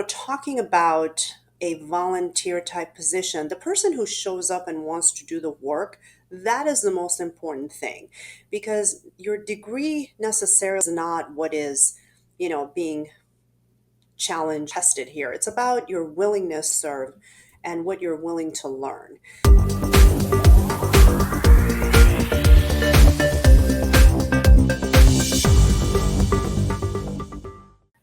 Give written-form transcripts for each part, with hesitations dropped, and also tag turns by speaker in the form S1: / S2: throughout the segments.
S1: talking about a volunteer type position, the person who shows up and wants to do the work, that is the most important thing, because your degree necessarily is not what is, being challenge tested here. It's about your willingness to serve and what you're willing to learn.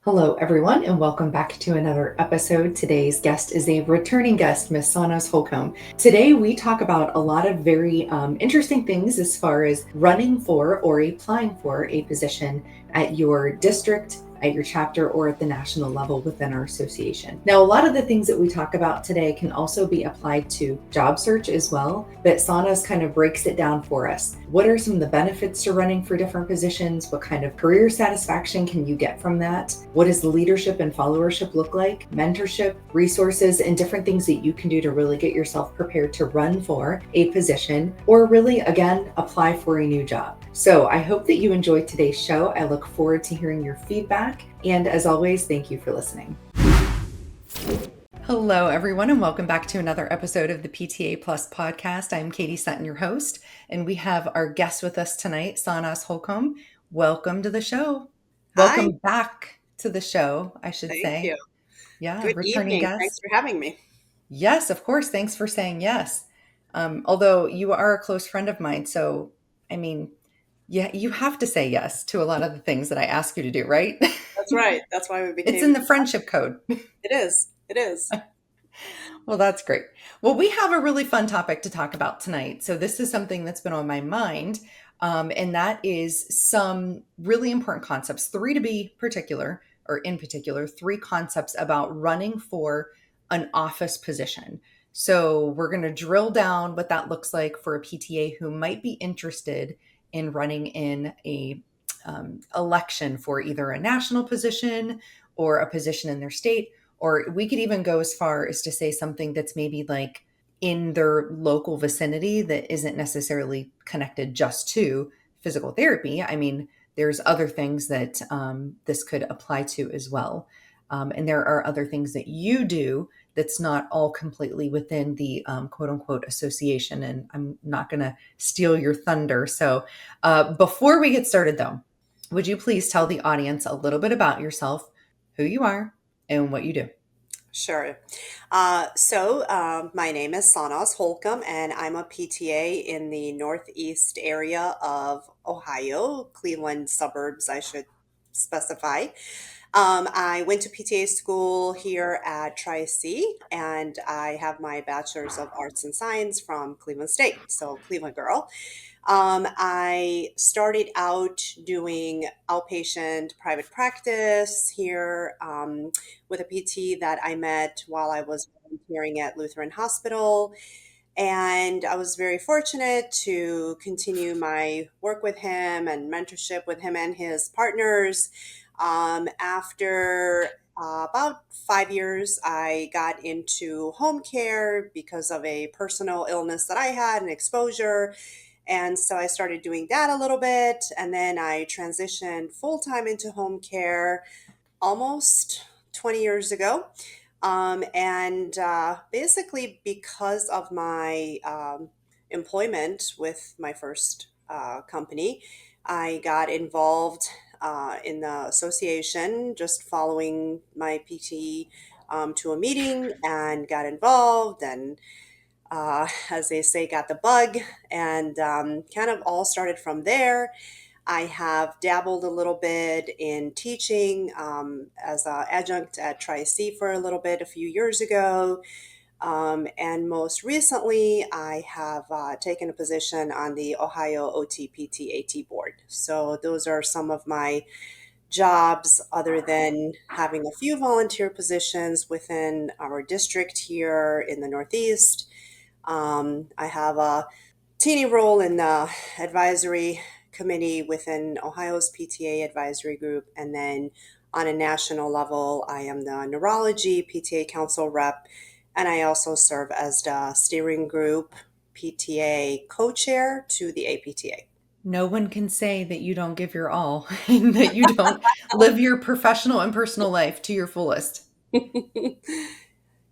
S2: Hello, everyone, and welcome back to another episode. Today's guest is a returning guest, Miss Sanaz Holcomb. Today, we talk about a lot of very interesting things as far as running for or applying for a position at your district, at your chapter, or at the national level within our association. Now, a lot of the things that we talk about today can also be applied to job search as well, but Sanaz kind of breaks it down for us. What are some of the benefits to running for different positions? What kind of career satisfaction can you get from that? What does leadership and followership look like? Mentorship, resources, and different things that you can do to really get yourself prepared to run for a position or really, again, apply for a new job. So I hope that you enjoyed today's show. I look forward to hearing your feedback. And as always, thank you for listening. Hello, everyone, and welcome back to another episode of the PTA Plus podcast. I'm Katie Sutton, your host, and we have our guest with us tonight, Sanaz Holcomb. Welcome to the show.
S1: Hi,
S2: Welcome back to the show, I should
S1: thank
S2: say.
S1: you.
S2: Yeah,
S1: Good
S2: returning
S1: evening. Thanks
S2: guest.
S1: for having me.
S2: Yes, of course. Thanks for saying yes. Although you are a close friend of mine, so I mean, yeah, you have to say yes to a lot of the things that I ask you to do, right?
S1: That's right. That's why we
S2: It's
S1: became.
S2: in the friendship code.
S1: It is. It is.
S2: Well, that's great. Well, we have a really fun topic to talk about tonight. So, this is something that's been on my mind, and that is some really important concepts, three to be particular, or in particular, three concepts about running for an office position. So, we're going to drill down what that looks like for a PTA who might be interested in running in a election for either a national position or a position in their state, or we could even go as far as to say something that's maybe like in their local vicinity that isn't necessarily connected just to physical therapy. I mean, there's other things that this could apply to as well. And there are other things that you do that's not all completely within the quote unquote association. And I'm not going to steal your thunder. So before we get started, though, would you please tell the audience a little bit about yourself, who you are, and what you do?
S1: Sure. My name is Sanaz Holcomb, and I'm a PTA in the northeast area of Ohio, Cleveland suburbs, I should specify. I went to PTA school here at Tri-C, and I have my Bachelor's of Arts and Science from Cleveland State, so Cleveland girl. I started out doing outpatient private practice here with a PT that I met while I was volunteering at Lutheran Hospital. And I was very fortunate to continue my work with him and mentorship with him and his partners. After about 5 years, I got into home care because of a personal illness that I had and exposure. And so I started doing that a little bit. And then I transitioned full time into home care almost 20 years ago. Basically, because of my employment with my first company, I got involved in the association just following my PT to a meeting and got involved and as they say, got the bug, and kind of all started from there. I have dabbled a little bit in teaching as an adjunct at Tri-C for a little bit a few years ago. And most recently, I have taken a position on the Ohio OTPTAT board. So those are some of my jobs other than having a few volunteer positions within our district here in the Northeast. I have a teeny role in the advisory committee within Ohio's PTA advisory group. And then on a national level, I am the neurology PTA council rep. And I also serve as the steering group PTA co-chair to the APTA.
S2: No one can say that you don't give your all and that you don't live your professional and personal life to your fullest.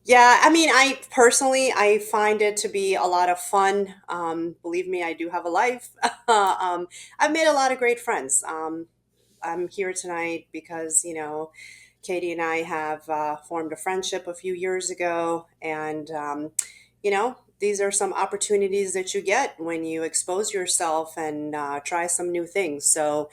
S1: Yeah, I mean, I personally, I find it to be a lot of fun. Believe me, I do have a life. I've made a lot of great friends. I'm here tonight because, Katie and I have formed a friendship a few years ago. And, these are some opportunities that you get when you expose yourself and try some new things. So,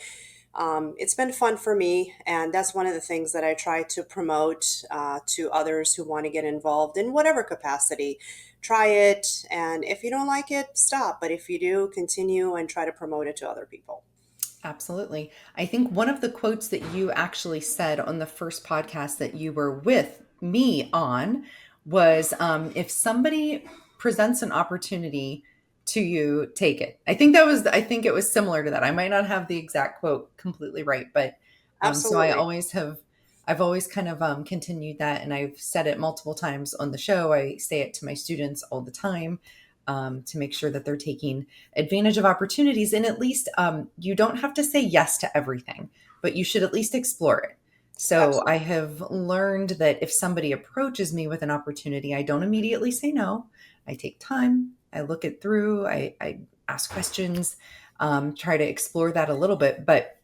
S1: it's been fun for me, and that's one of the things that I try to promote to others who want to get involved in whatever capacity. Try it, and if you don't like it, stop. But if you do, continue and try to promote it to other people.
S2: Absolutely. I think one of the quotes that you actually said on the first podcast that you were with me on was if somebody presents an opportunity to you, take it. I think it was similar to that. I might not have the exact quote completely right, but so
S1: Absolutely.
S2: I've always kind of continued that, and I've said it multiple times on the show. I say it to my students all the time to make sure that they're taking advantage of opportunities. And at least you don't have to say yes to everything, but you should at least explore it. So I
S1: Absolutely.
S2: have learned that if somebody approaches me with an opportunity, I don't immediately say no. I take time, I look it through, I ask questions, try to explore that a little bit. But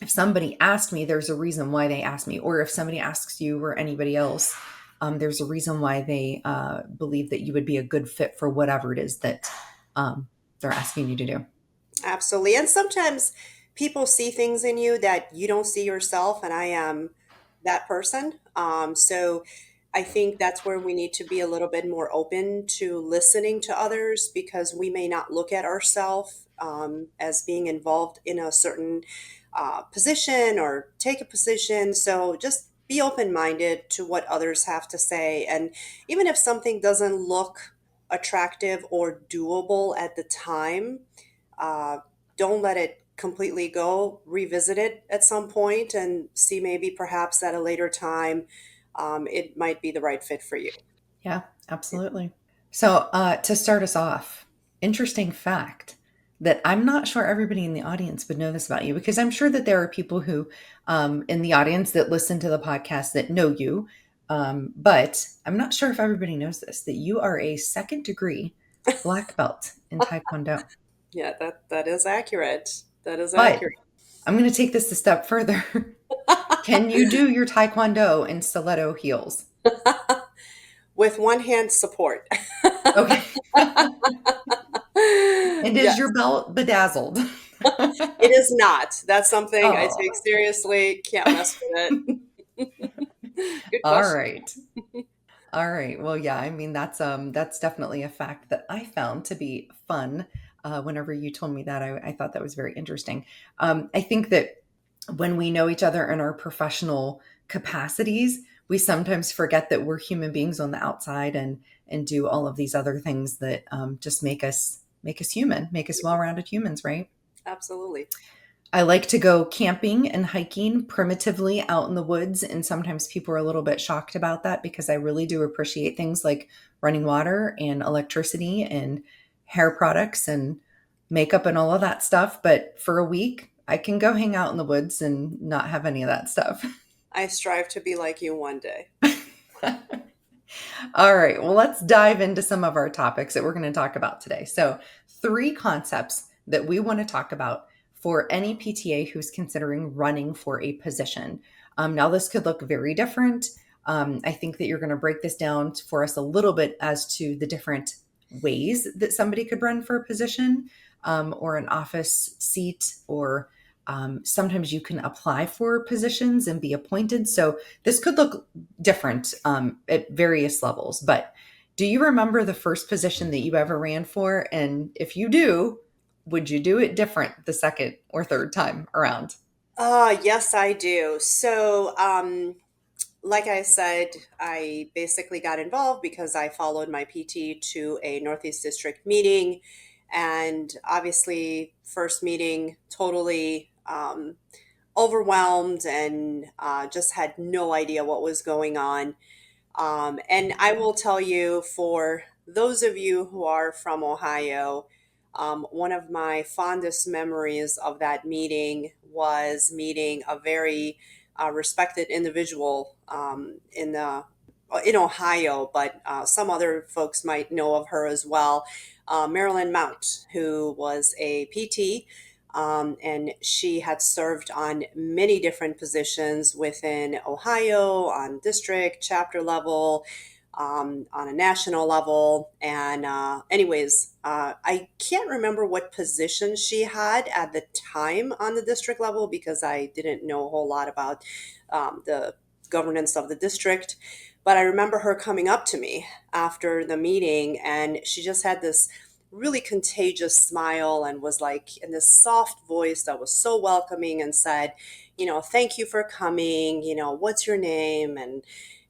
S2: if somebody asked me, there's a reason why they asked me. Or if somebody asks you or anybody else, there's a reason why they believe that you would be a good fit for whatever it is that um, they're asking you to do.
S1: Absolutely. And sometimes people see things in you that you don't see yourself, and I am that person. So I think that's where we need to be a little bit more open to listening to others because we may not look at ourselves as being involved in a certain position or take a position. So just be open minded to what others have to say. And even if something doesn't look attractive or doable at the time, uh, don't let it completely go. Revisit it at some point and see maybe perhaps at a later time it might be the right fit for you.
S2: Yeah, absolutely. So, to start us off, interesting fact that I'm not sure everybody in the audience would know this about you because I'm sure that there are people who in the audience that listen to the podcast that know you. But I'm not sure if everybody knows this that you are a second degree black belt in Taekwondo.
S1: Yeah, that is accurate. That is
S2: But
S1: accurate.
S2: I'm going to take this a step further. Can you do your Taekwondo in stiletto heels?
S1: With one hand support.
S2: Okay. And is
S1: Yes,
S2: your belt bedazzled?
S1: it is not. That's something I
S2: Oh,
S1: take seriously. Can't mess with it. Good
S2: all
S1: question.
S2: right. All right. Well, yeah, I mean that's definitely a fact that I found to be fun. Whenever you told me that, I thought that was very interesting. I think that when we know each other in our professional capacities, we sometimes forget that we're human beings on the outside and do all of these other things that just make us human, make us well-rounded humans, right?
S1: Absolutely.
S2: I like to go camping and hiking primitively out in the woods. And sometimes people are a little bit shocked about that because I really do appreciate things like running water and electricity and hair products and makeup and all of that stuff. But for a week, I can go hang out in the woods and not have any of that stuff.
S1: I strive to be like you one day.
S2: All right, well, let's dive into some of our topics that we're going to talk about today. So, three concepts that we want to talk about for any PTA who's considering running for a position. Now, this could look very different. I think that you're going to break this down for us a little bit as to the different ways that somebody could run for a position or an office seat, or sometimes you can apply for positions and be appointed. So, this could look different at various levels. But do you remember the first position that you ever ran for? And if you do, would you do it different the second or third time around?
S1: Yes, I do. So, like I said, I basically got involved because I followed my PT to a Northeast District meeting. And obviously, first meeting, totally overwhelmed and just had no idea what was going on. And I will tell you, for those of you who are from Ohio, one of my fondest memories of that meeting was meeting a very respected individual in Ohio, but some other folks might know of her as well. Marilyn Mount, who was a PT, and she had served on many different positions within Ohio, on district, chapter level, on a national level. And, I can't remember what position she had at the time on the district level because I didn't know a whole lot about the governance of the district. But I remember her coming up to me after the meeting, and she just had this really contagious smile and was like in this soft voice that was so welcoming and said, thank you for coming, what's your name? And,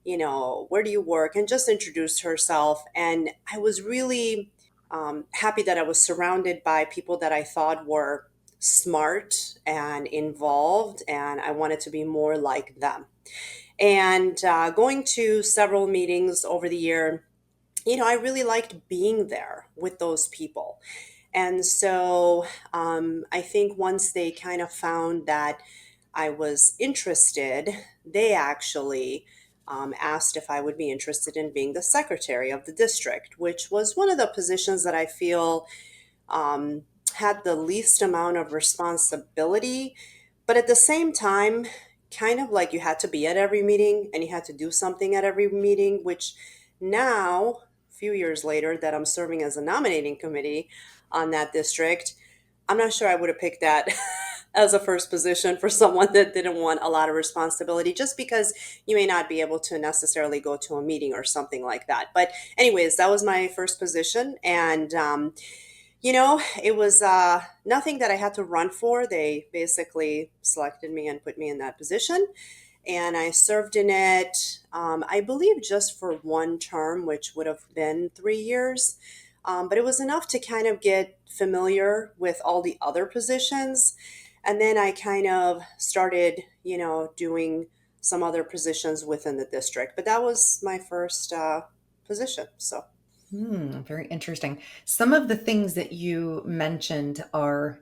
S1: where do you work? And just introduced herself. And I was really happy that I was surrounded by people that I thought were smart and involved, and I wanted to be more like them. And going to several meetings over the year, I really liked being there with those people. And so I think once they kind of found that I was interested, they actually asked if I would be interested in being the secretary of the district, which was one of the positions that I feel um, had the least amount of responsibility, but at the same time, kind of like you had to be at every meeting and you had to do something at every meeting, which now, a few years later, that I'm serving as a nominating committee on that district, I'm not sure I would have picked that as a first position for someone that didn't want a lot of responsibility, just because you may not be able to necessarily go to a meeting or something like that. But, anyways, that was my first position. And, it was nothing that I had to run for. They basically selected me and put me in that position. And I served in it, I believe, just for one term, which would have been 3 years. But it was enough to kind of get familiar with all the other positions. And then I kind of started, doing some other positions within the district. But that was my first position. So,
S2: Very interesting. Some of the things that you mentioned are,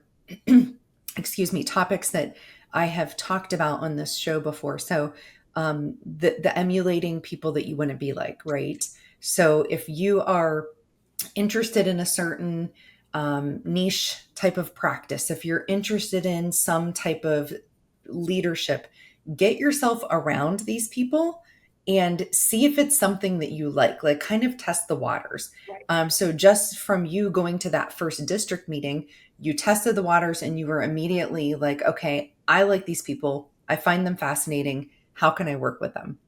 S2: excuse me, topics that I have talked about on this show before. So, the emulating people that you want to be like, right? So, if you are interested in a certain niche type of practice, if you're interested in some type of leadership, get yourself around these people and see if it's something that you like kind of test the waters.
S1: right.
S2: So just from you going to that first district meeting, you tested the waters and you were immediately like, okay, I like these people. I find them fascinating. How can I work with them?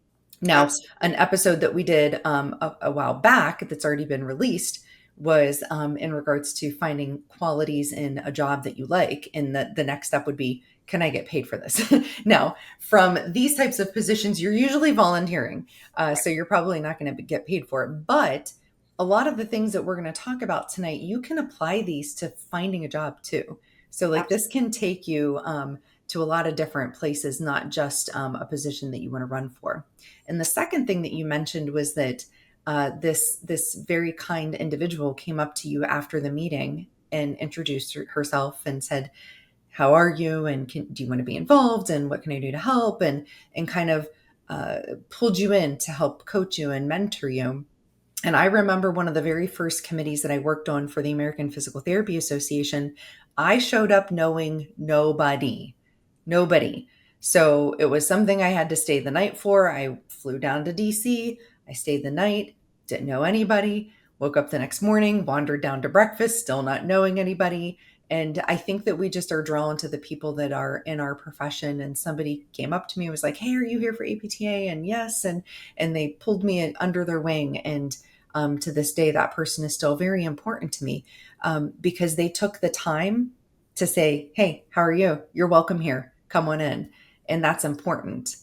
S2: Now, an
S1: Absolutely.
S2: episode that we did a while back that's already been released was in regards to finding qualities in a job that you like. And the next step would be, can I get paid for this? Now, from these types of positions, you're usually volunteering.
S1: Right.
S2: So you're probably not going to get paid for it. But a lot of the things that we're going to talk about tonight, you can apply these to finding a job too. So, like, this
S1: Absolutely.
S2: can take you to a lot of different places, not just a position that you want to run for. And the second thing that you mentioned was that this very kind individual came up to you after the meeting and introduced herself and said, "How are you? And do you want to be involved? And what can I do to help?" And kind of pulled you in to help coach you and mentor you. And I remember one of the very first committees that I worked on for the American Physical Therapy Association. I showed up knowing nobody, nobody. So it was something I had to stay the night for. I flew down to DC. I stayed the night, didn't know anybody. Woke up the next morning, wandered down to breakfast, still not knowing anybody. And I think that we just are drawn to the people that are in our profession. And somebody came up to me and was like, "Hey, are you here for APTA?" And yes, and they pulled me under their wing. And to this day, that person is still very important to me because they took the time to say, "Hey, how are you? You're welcome here. Come on in." And that's important.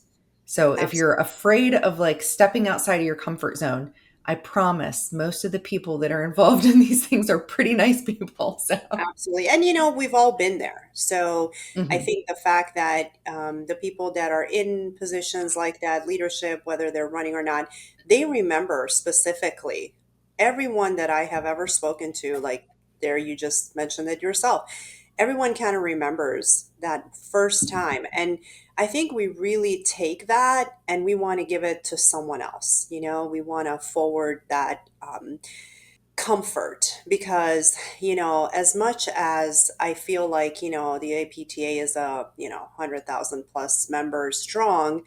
S2: So if you're
S1: Absolutely.
S2: afraid of like stepping outside of your comfort zone, I promise most of the people that are involved in these things are pretty nice people. So,
S1: Absolutely. And we've all been there. So I
S2: mhm.
S1: think the fact that the people that are in positions like that, leadership, whether they're running or not, they remember specifically everyone that I have ever spoken to, like there you just mentioned it yourself. everyone kind of remembers that first time. And I think we really take that and we want to give it to someone else. We want to forward that comfort because, as much as I feel like, the APTA is 100,000 plus members strong,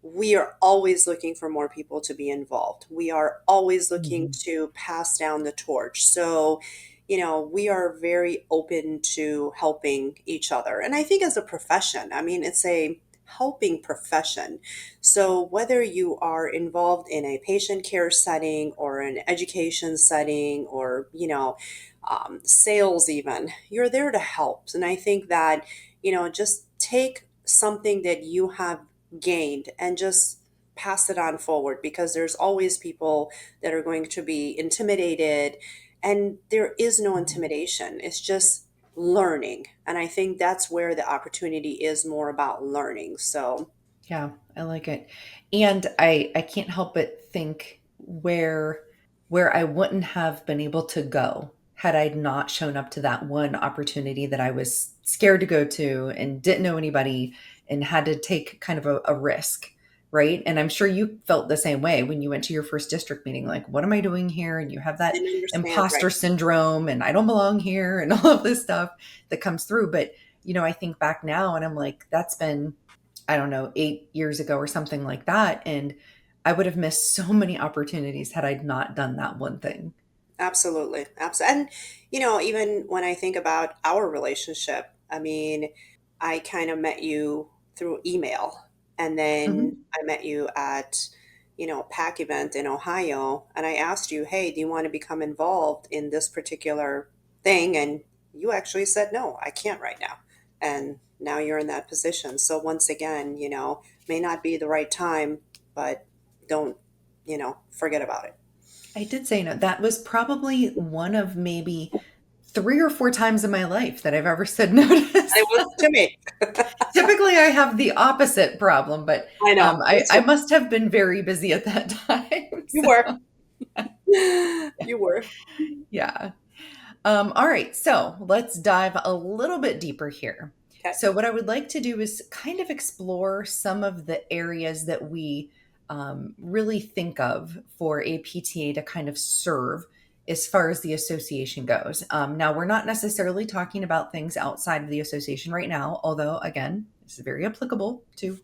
S1: we are always looking for more people to be involved. We are always looking
S2: Mhm.
S1: to pass down the torch. So, we are very open to helping each other. And I think as a profession, I mean, it's a helping profession. So, whether you are involved in a patient care setting or an education setting or, sales, even, you're there to help. And I think that, just take something that you have gained and just pass it on forward because there's always people that are going to be intimidated and there is no
S2: Mhm.
S1: intimidation. It's just learning. And I think that's where the opportunity is more about learning. So,
S2: Yeah, I like it. And I can't help but think where I wouldn't have been able to go had I not shown up to that one opportunity that I was scared to go to and didn't know anybody and had to take kind of a risk, right? And I'm sure you felt the same way when you went to your first district meeting, like, what am I doing here? And you have that
S1: and understand, right?
S2: imposter syndrome and I don't belong here and all of this stuff that comes through. But, I think back now and I'm like, that's been, I don't know, 8 years ago or something like that. And I would have missed so many opportunities had I not done that one thing.
S1: Absolutely. Absolutely. And, even when I think about our relationship, I mean, I kind of met you through email and then
S2: Mhm.
S1: I met you at, PAC event in Ohio. And I asked you, hey, do you want to become involved in this particular thing? And you actually said, no, I can't right now. And now you're in that position. So once again, may not be the right time, but don't, forget about it.
S2: I did say no. That was probably one of maybe 3 or 4 times in my life that I've ever said no to
S1: It was
S2: something.
S1: to me.
S2: Typically, I have the opposite problem, but
S1: I know, me
S2: I
S1: too.
S2: must have been very busy at that time.
S1: You
S2: So,
S1: were. You were.
S2: yeah. All right, so let's dive a little bit deeper here.
S1: Okay.
S2: So, what I would like to do is kind of explore some of the areas that we really think of for a PTA to kind of serve as far as the association goes. Now, we're not necessarily talking about things outside of the association right now, although, again, this is very applicable to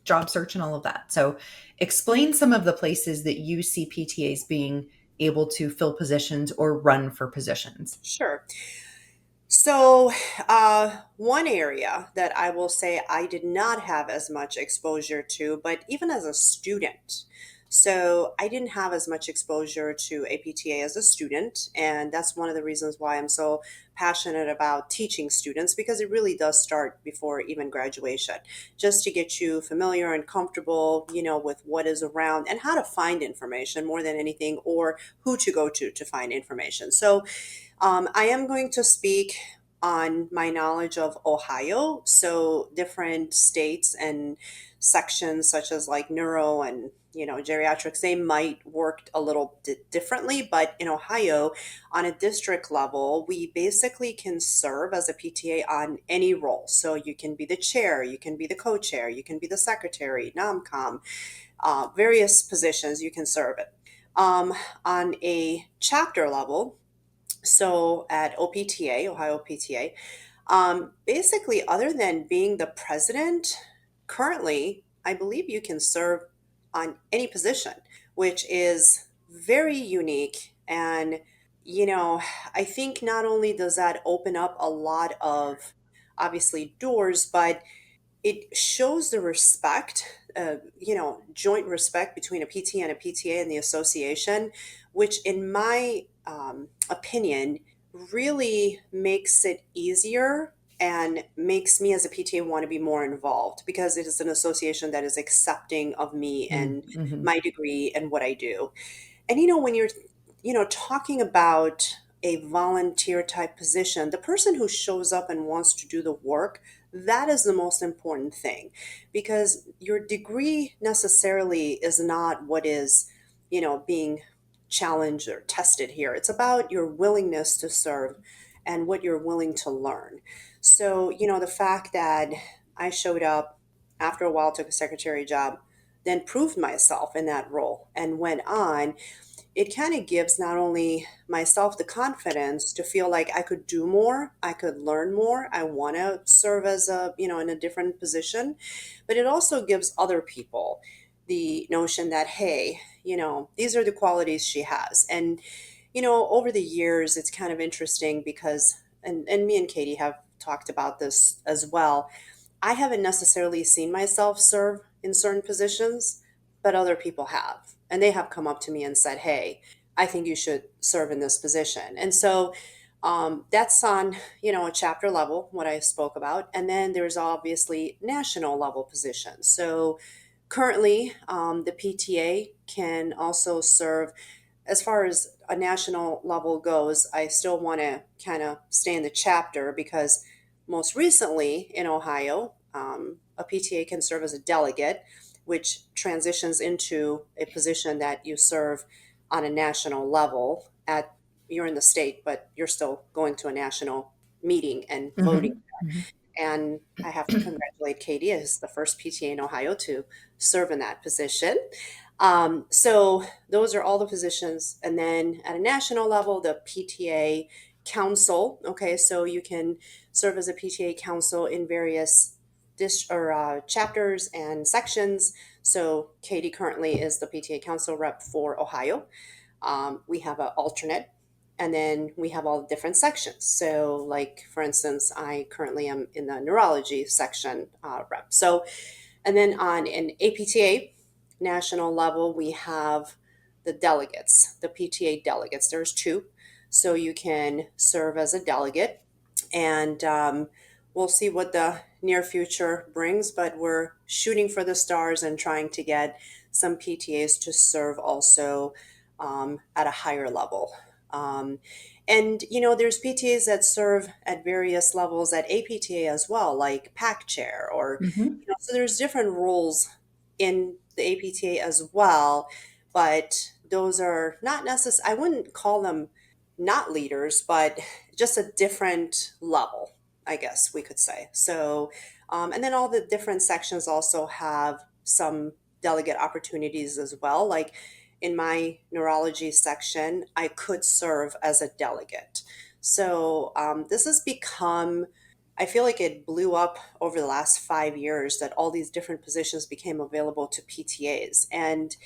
S2: job search and all of that. So, explain some of the places that you see PTAs being able to fill positions or run for positions.
S1: Sure. So, one area that I will say I did not have as much exposure to, but even as a student. So, I didn't have as much exposure to APTA as a student. And that's one of the reasons why I'm so passionate about teaching students because it really does start before even graduation, just to get you familiar and comfortable, with what is around and how to find information more than anything, or who to go to find information. So, I am going to speak on my knowledge of Ohio. So, different states and sections, such as like neuro and geriatrics, they might work a little differently. But in Ohio, on a district level, we basically can serve as a PTA on any role. So, you can be the chair, you can be the co chair, you can be the secretary, NOMCOM, various positions you can serve it. On a chapter level, so at OPTA, Ohio PTA, basically, other than being the president, currently, I believe you can serve on any position, which is very unique. And, you know, I think not only does that open up a lot of obviously doors, but it shows the respect, joint respect between a PT and a PTA and the association, which, in my opinion, really makes it easier and makes me as a PTA want to be more involved because it is an association that is accepting of me and
S2: Mm-hmm.
S1: my degree and what I do. And when you're, talking about a volunteer type position, the person who shows up and wants to do the work, that is the most important thing because your degree necessarily is not what is, being challenged or tested here. It's about your willingness to serve and what you're willing to learn. So, the fact that I showed up after a while, took a secretary job, then proved myself in that role and went on, it kind of gives not only myself the confidence to feel like I could do more, I could learn more, I want to serve as in a different position, but it also gives other people the notion that, hey, these are the qualities she has. And, over the years, it's kind of interesting because, and me and Katie have talked about this as well. I haven't necessarily seen myself serve in certain positions, but other people have. And they have come up to me and said, hey, I think you should serve in this position. And so that's on, a chapter level, what I spoke about. And then there's obviously national level positions. So currently, the PTA can also serve as far as a national level goes. I still want to kind of stay in the chapter because most recently in Ohio, a PTA can serve as a delegate, which transitions into a position that you serve on a national level. At You're in the state, but you're still going to a national meeting and voting.
S2: Hmm. Hmm.
S1: And I have to congratulate Katie as the first PTA in Ohio to serve in that position. So those are all the positions. And then at a national level, the PTA council. Okay, so you can serve as a PTA council in various chapters and sections. So Katie currently is the PTA council rep for Ohio. We have an alternate, and then we have all the different sections. So, like for instance, I currently am in the neurology section rep. So, and then on an APTA national level, we have the delegates, the PTA delegates. There's two, so you can serve as a delegate, and we'll see what the near future brings. But we're shooting for the stars and trying to get some PTAs to serve also at a higher level. And there's PTAs that serve at various levels at APTA as well, like PAC chair, or
S2: Hmm.
S1: so there's different roles in the APTA as well, but those are not necessary. I wouldn't call them not leaders, but just a different level, I guess we could say. So, and then all the different sections also have some delegate opportunities as well. Like in my neurology section, I could serve as a delegate. So this has become, I feel like it blew up over the last 5 years that all these different positions became available to PTAs. And,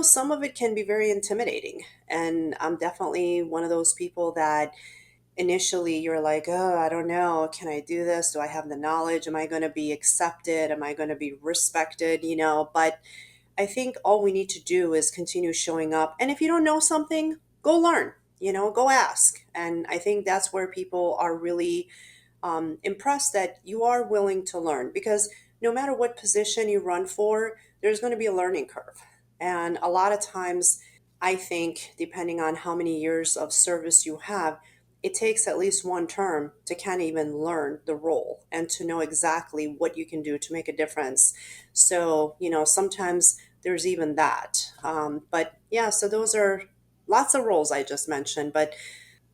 S1: some of it can be very intimidating. And I'm definitely one of those people that initially you're like, oh, I don't know. Can I do this? Do I have the knowledge? Am I going to be accepted? Am I going to be respected? But I think all we need to do is continue showing up. And if you don't know something, go learn, go ask. And I think that's where people are really impressed that you are willing to learn, because no matter what position you run for, there's going to be a learning curve. And a lot of times, I think, depending on how many years of service you have, it takes at least one term to kind of even learn the role and to know exactly what you can do to make a difference. So, sometimes there's even that. But yeah, so those are lots of roles I just mentioned. But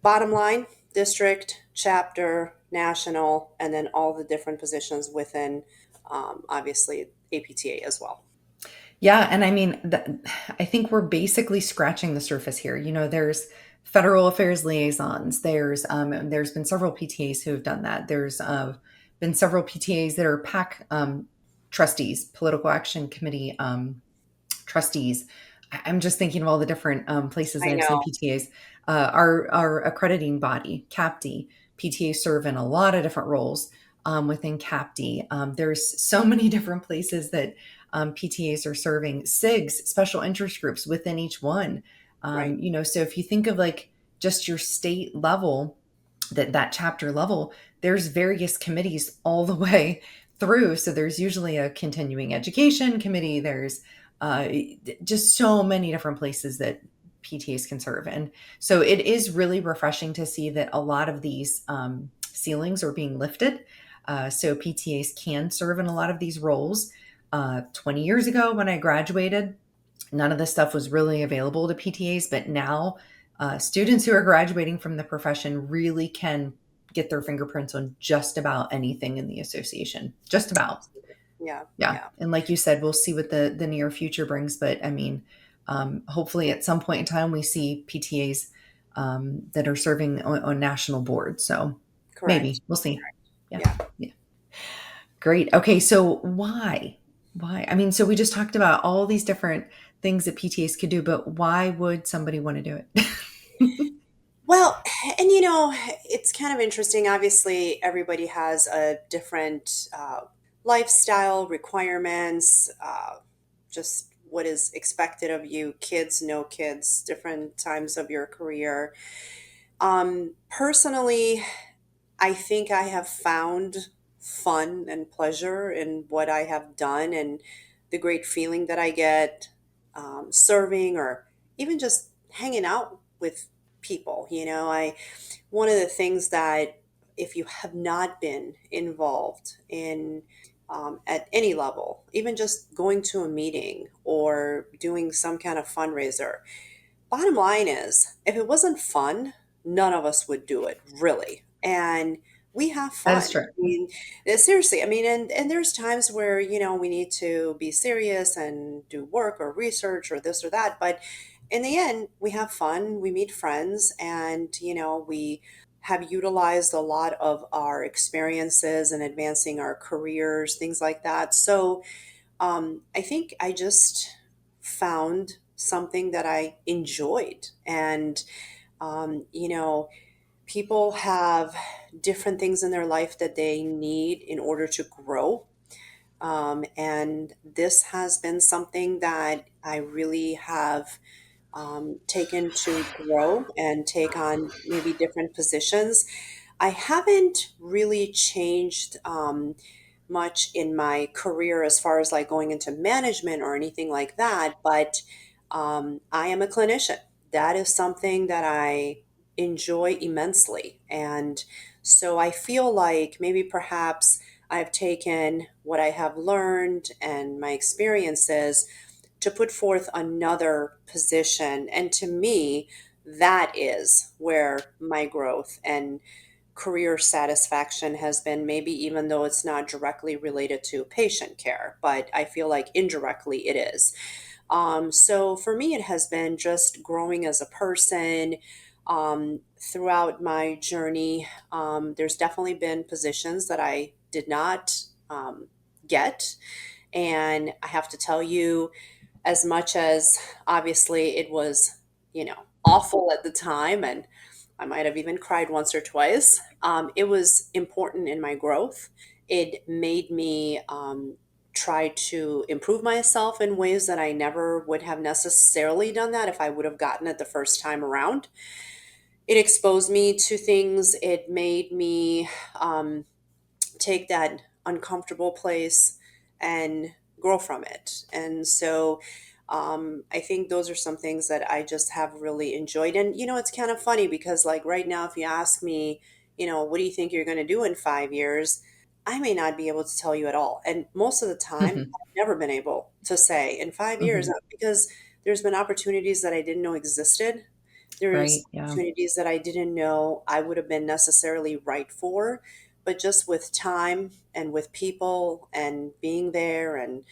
S1: bottom line, district, chapter, national, and then all the different positions within, obviously, APTA as well.
S2: Yeah, and I mean, I think we're basically scratching the surface here. There's federal affairs liaisons. There's been several PTAs who have done that. There's been several PTAs that are PAC trustees, political action committee trustees. I'm just thinking of all the different places that
S1: I
S2: I've seen
S1: know,
S2: PTAs. Our accrediting body, CAPD, PTAs serve in a lot of different roles within CAPD. There's so many different places that PTAs are serving. SIGs, special interest groups within each one.
S1: right.
S2: So if you think of like just your state level, that chapter level, there's various committees all the way through. So there's usually a continuing education committee. There's uh, just so many different places that PTAs can serve. And so it is really refreshing to see that a lot of these ceilings are being lifted. So PTAs can serve in a lot of these roles. 20 years ago, when I graduated, none of this stuff was really available to PTAs, but now students who are graduating from the profession really can get their fingerprints on just about anything in the association. Just about.
S1: Absolutely. Yeah,
S2: Yeah.
S1: yeah,
S2: And like you said, we'll see what the near future brings. But I mean, hopefully at some point in time, we see PTAs that are serving on national boards. So
S1: correct.
S2: maybe we'll see. Yeah.
S1: Yeah.
S2: Yeah. Great. Okay. So why? Why? I mean, so we just talked about all these different things that PTAs could do, but why would somebody want to do it?
S1: Well, and it's kind of interesting. Obviously, everybody has a different lifestyle requirements, just what is expected of you, kids, no kids, different times of your career. Personally, I think I have found fun and pleasure in what I have done and the great feeling that I get serving or even just hanging out with people. One of the things that if you have not been involved in at any level, even just going to a meeting or doing some kind of fundraiser, bottom line is, if it wasn't fun, none of us would do it, really. And we have
S2: That is
S1: fun.
S2: true.
S1: I mean, seriously, I mean, and there's times where, we need to be serious and do work or research or this or that. But in the end, we have fun, we meet friends, and, we have utilized a lot of our experiences in advancing our careers, things like that. So, I think I just found something that I enjoyed. And, people have different things in their life that they need in order to grow. And this has been something that I really have taken to grow and take on maybe different positions. I haven't really changed much in my career as far as like going into management or anything like that, but I am a clinician. That is something that I enjoy immensely. And so I feel like maybe perhaps I've taken what I have learned and my experiences to put forth another position. And to me, that is where my growth and career satisfaction has been, maybe even though it's not directly related to patient care, but I feel like indirectly it is. So for me, it has been just growing as a person throughout my journey. There's definitely been positions that I did not get. And I have to tell you, as much as obviously it was, awful at the time, and I might have even cried once or twice, it was important in my growth. It made me try to improve myself in ways that I never would have necessarily done that if I would have gotten it the first time around. It exposed me to things. It made me take that uncomfortable place and grow from it. And so I think those are some things that I just have really enjoyed. And, it's kind of funny because, like, right now, if you ask me, what do you think you're going to do in 5 years? I may not be able to tell you at all. And most of the time,
S2: Mhm.
S1: I've never been able to say in 5 years
S2: Mhm.
S1: because there's been opportunities that I didn't know existed. There's
S2: Right. Yeah.
S1: opportunities that I didn't know I would have been necessarily right for, but just with time and with people and being there and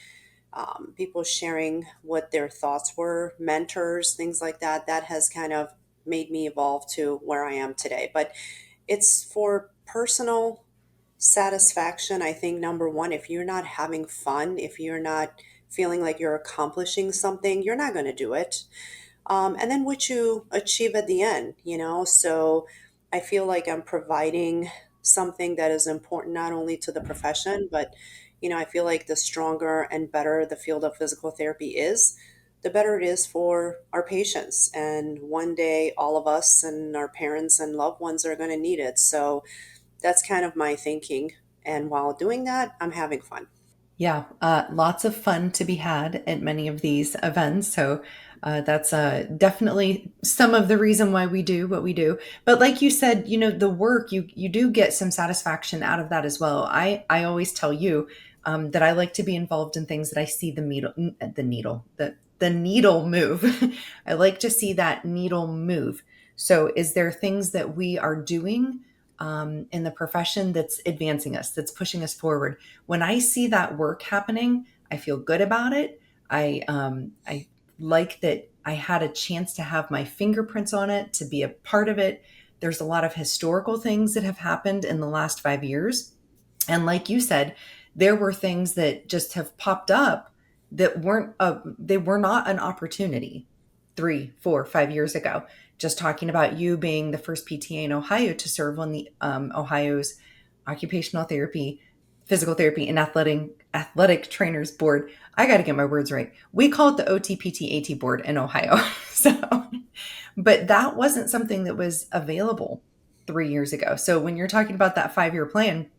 S1: people sharing what their thoughts were, mentors, things like that, that has kind of made me evolve to where I am today. But it's for personal satisfaction. I think number one, if you're not having fun, if you're not feeling like you're accomplishing something, you're not going to do it. And then what you achieve at the end, So I feel like I'm providing something that is important not only to the profession, but, I feel like the stronger and better the field of physical therapy is, the better it is for our patients. And one day, all of us and our parents and loved ones are going to need it. So that's kind of my thinking. And while doing that, I'm having fun.
S2: Yeah, lots of fun to be had at many of these events. So that's definitely some of the reason why we do what we do. But like you said, the work you do get some satisfaction out of that as well. I always tell you that I like to be involved in things that I see the needle move. I like to see that needle move. So is there things that we are doing in the profession that's advancing us, that's pushing us forward. When I see that work happening, I feel good about it. I like that I had a chance to have my fingerprints on it, to be a part of it. There's a lot of historical things that have happened in the last 5 years, and like you said, there were things that just have popped up that weren't, they were not an opportunity 3, 4, 5 years ago. Just talking about you being the first PTA in Ohio to serve on the Ohio's occupational therapy, physical therapy, and athletic trainers board. I got to get my words right. We call it the OTPTAT board in Ohio. So, but that wasn't something that was available 3 years ago. So when you're talking about that 5 year plan,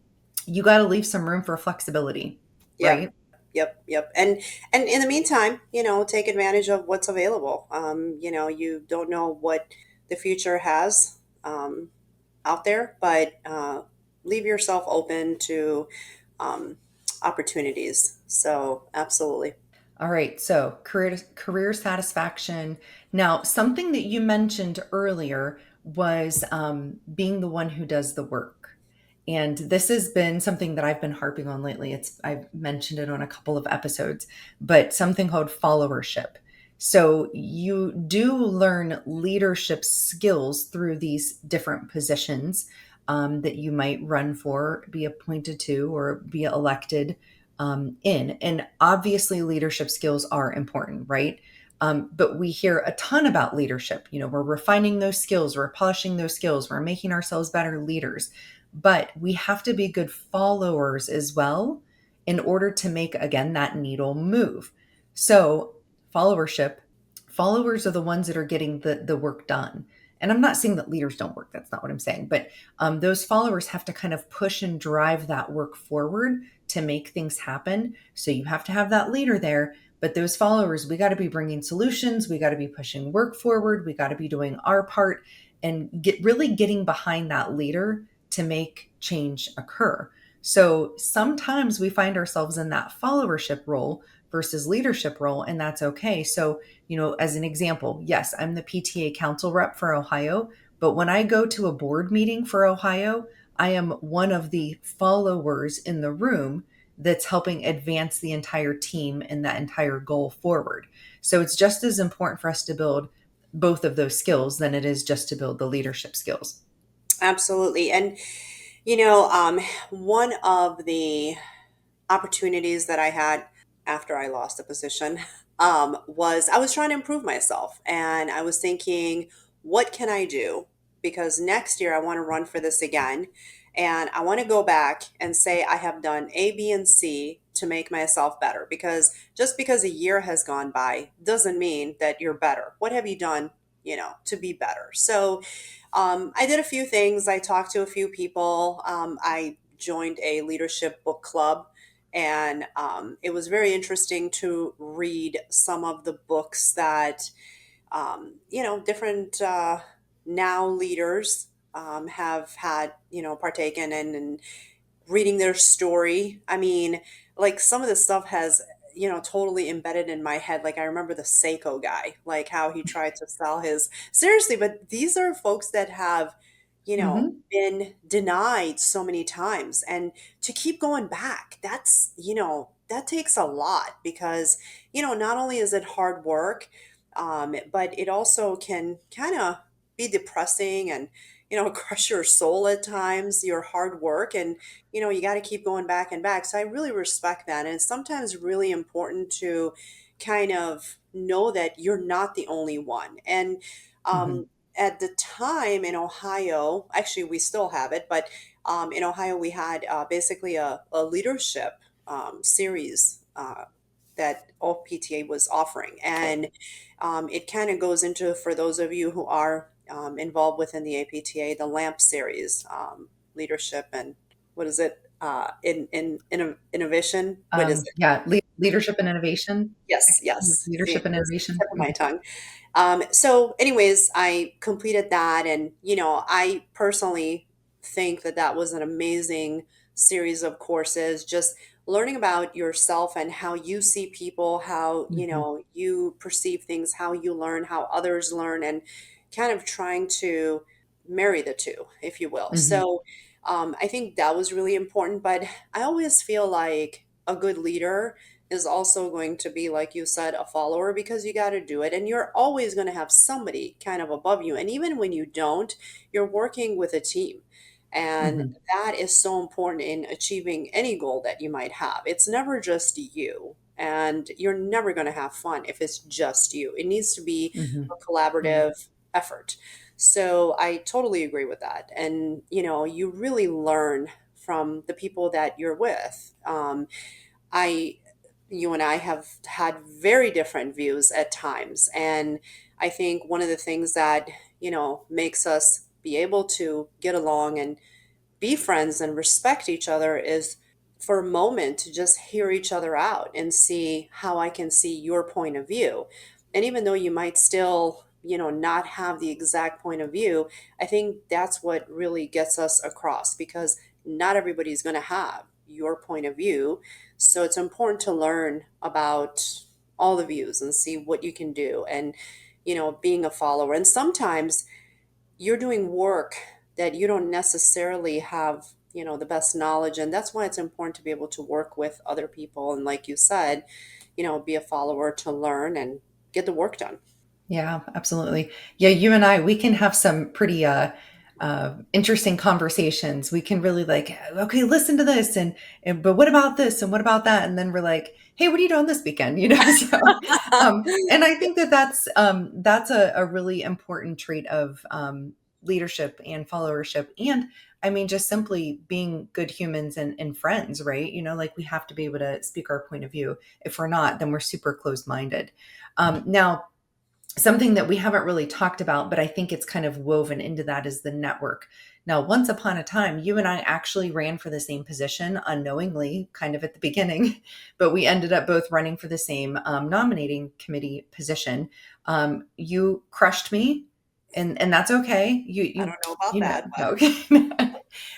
S2: you got to leave some room for flexibility,
S1: Yep.
S2: right?
S1: Yep. And in the meantime, take advantage of what's available. You don't know what the future has out there, but leave yourself open to um, opportunities. So, absolutely.
S2: All right, so career satisfaction. Now, something that you mentioned earlier was being the one who does the work, and this has been something that I've been harping on lately. I've mentioned it on a couple of episodes, but something called followership. So you do learn leadership skills through these different positions that you might run for, be appointed to, or be elected in. And obviously, leadership skills are important, right? But we hear a ton about leadership. We're refining those skills, we're polishing those skills, we're making ourselves better leaders. But we have to be good followers as well in order to make, again, that needle move. So, followership, followers are the ones that are getting the work done. And I'm not saying that leaders don't work. That's not what I'm saying. But those followers have to kind of push and drive that work forward to make things happen. So you have to have that leader there. But those followers, we got to be bringing solutions. We got to be pushing work forward. We got to be doing our part and really getting behind that leader to make change occur. So sometimes we find ourselves in that followership role versus leadership role, and that's okay. So, as an example, yes, I'm the PTA council rep for Ohio, but when I go to a board meeting for Ohio, I am one of the followers in the room that's helping advance the entire team and that entire goal forward. So it's just as important for us to build both of those skills than it is just to build the leadership skills.
S1: Absolutely. And, one of the opportunities that I had after I lost the position was I was trying to improve myself. And I was thinking, what can I do? Because next year I want to run for this again. And I want to go back and say I have done A, B, and C to make myself better. Because just because a year has gone by doesn't mean that you're better. What have you done, to be better? So I did a few things. I talked to a few people. I joined a leadership book club, and it was very interesting to read some of the books that different now leaders have had partaken in, and reading their story. I mean, like some of the stuff has, totally embedded in my head. Like I remember the Seiko guy, like how he tried to sell his seriously, but these are folks that have,
S2: Hmm.
S1: been denied so many times. And to keep going back, that's, that takes a lot because, not only is it hard work, but it also can kind of be depressing and, crush your soul at times, your hard work. And you got to keep going back and back. So I really respect that. And it's sometimes really important to kind of know that you're not the only one. And
S2: Hmm.
S1: um, at the time in Ohio, actually, we still have it, but in Ohio, we had basically a leadership series that PTA was offering. And it kind of goes into, for those of you who are involved within the APTA, the LAMP series, leadership and what is it? Innovation. What is it?
S2: Yeah, leadership and innovation.
S1: Yes, yes. See,
S2: Leadership and
S1: it's
S2: innovation.
S1: tip of my tongue. So, anyways, I completed that, and I personally think that that was an amazing series of courses. Just learning about yourself and how you see people, how
S2: Mhm.
S1: you perceive things, how you learn, how others learn, and kind of trying to marry the two, if you will.
S2: Hmm.
S1: So I think that was really important. But I always feel like a good leader is also going to be, like you said, a follower, because you got to do it. And you're always going to have somebody kind of above you. And even when you don't, you're working with a team. And
S2: Hmm.
S1: that is so important in achieving any goal that you might have. It's never just you. And you're never going to have fun if it's just you. It needs to be
S2: Hmm.
S1: a
S2: Yeah.
S1: collaborative effort. So I totally agree with that. And, you really learn from the people that you're with. I, you and I have had very different views at times. And I think one of the things that, makes us be able to get along and be friends and respect each other is for a moment to just hear each other out and see how I can see your point of view. And even though you might still, not have the exact point of view, I think that's what really gets us across, because not everybody's going to have your point of view. So it's important to learn about all the views and see what you can do, and, being a follower. And sometimes you're doing work that you don't necessarily have, the best knowledge. And that's why it's important to be able to work with other people. And like you said, be a follower to learn and get the work done.
S2: Yeah, absolutely. Yeah, you and I, we can have some pretty interesting conversations. We can really like, okay, listen to this, and but what about this, and what about that, and then we're like, hey, what are you doing this weekend? You know, so and I think that that's a really important trait of leadership and followership, and I mean, just simply being good humans and friends, right? You know, like we have to be able to speak our point of view. If we're not, then we're super closed minded. Now, something that we haven't really talked about, but I think it's kind of woven into that, is the network. Now, once upon a time, you and I actually ran for the same position unknowingly, kind of at the beginning, but we ended up both running for the same nominating committee position. You crushed me, and that's okay. You
S1: I
S2: you
S1: don't know about
S2: you know
S1: that, but
S2: okay.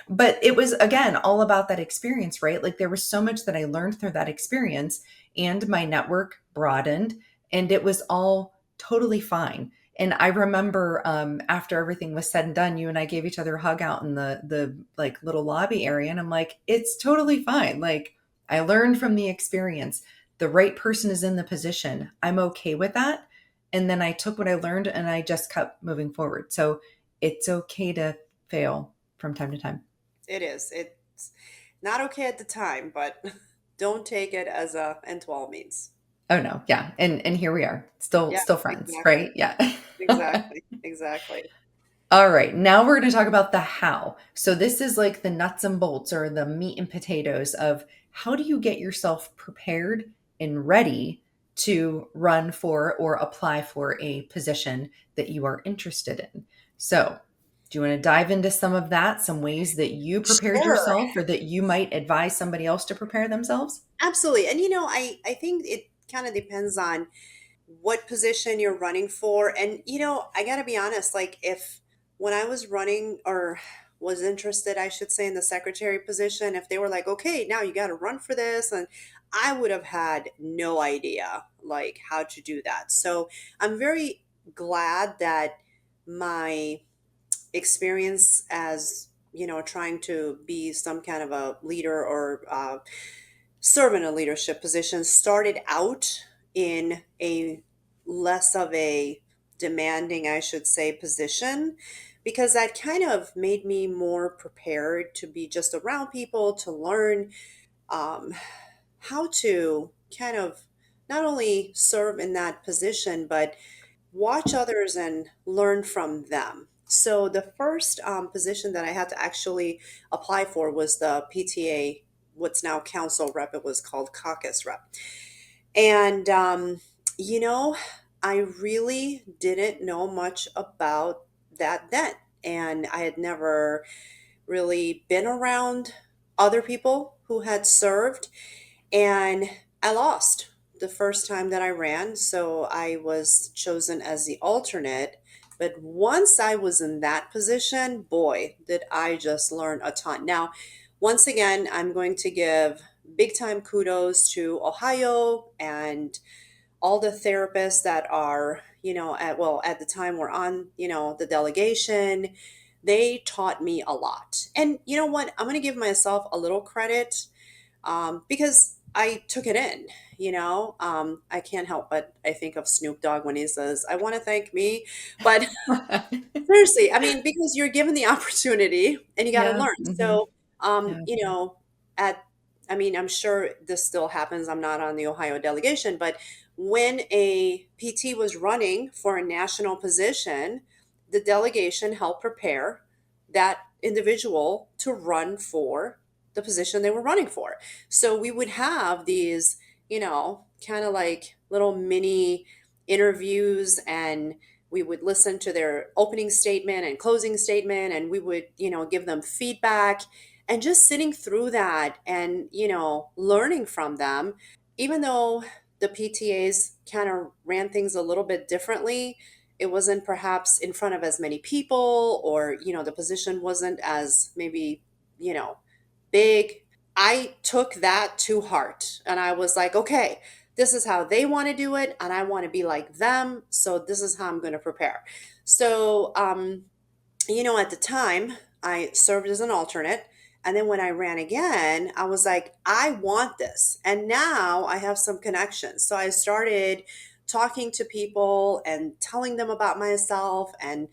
S2: But it was again all about that experience, right? Like there was so much that I learned through that experience, and my network broadened, and it was all totally fine. And I remember after everything was said and done, you and I gave each other a hug out in the like little lobby area, and I'm like, it's totally fine. Like I learned from the experience. The right person is in the position. I'm okay with that. And then I took what I learned and I just kept moving forward. So it's okay to fail from time to time.
S1: it is. It's not okay at the time, but don't take it as a end to all means.
S2: Oh no, yeah. And here we are. Still
S1: Yeah,
S2: still friends,
S1: exactly.
S2: right? Yeah.
S1: Exactly. Exactly.
S2: All right, now we're going to talk about the how. So, this is like the nuts and bolts or the meat and potatoes of how do you get yourself prepared and ready to run for or apply for a position that you are interested in. So, do you want to dive into some of that, some ways that you prepared
S1: Sure.
S2: yourself or that you might advise somebody else to prepare themselves?
S1: Absolutely. And I think it kind of depends on what position you're running for. And, I got to be honest, like if when I was running, or was interested, I should say, in the secretary position, if they were like, okay, now you got to run for this, and I would have had no idea like how to do that. So I'm very glad that my experience as, trying to be some kind of a leader, or serve in a leadership position, started out in a less of a demanding, I should say, position, because that kind of made me more prepared to be just around people, to learn um, how to kind of not only serve in that position, but watch others and learn from them. So the first position that I had to actually apply for was the PTA, what's now council rep. It was called caucus rep. And, you know, I really didn't know much about that then. And I had never really been around other people who had served, and I lost the first time that I ran. So I was chosen as the alternate. But once I was in that position, boy, did I just learn a ton. Now, once again, I'm going to give big time kudos to Ohio and all the therapists that are, at the time were on, the delegation. they taught me a lot. And you know what? I'm going to give myself a little credit because I took it in. I can't help but I think of Snoop Dogg when he says, "I want to thank me," but seriously, I mean, because you're given the opportunity and you got to
S2: Yeah.
S1: learn.
S2: Hmm.
S1: So,
S2: Yeah.
S1: at, I mean, I'm sure this still happens. I'm not on the Ohio delegation, but when a PT was running for a national position, the delegation helped prepare that individual to run for the position they were running for. So we would have these, kind of like little mini interviews, and we would listen to their opening statement and closing statement, and we would give them feedback, and just sitting through that and learning from them, even though the PTAs kind of ran things a little bit differently. It wasn't perhaps in front of as many people, or the position wasn't as maybe you know big. I took that to heart, and I was like, okay, this is how they want to do it, and I want to be like them. So this is how I'm going to prepare. So, at the time, I served as an alternate. And then when I ran again, I was like, I want this. And now I have some connections. So I started talking to people and telling them about myself, and,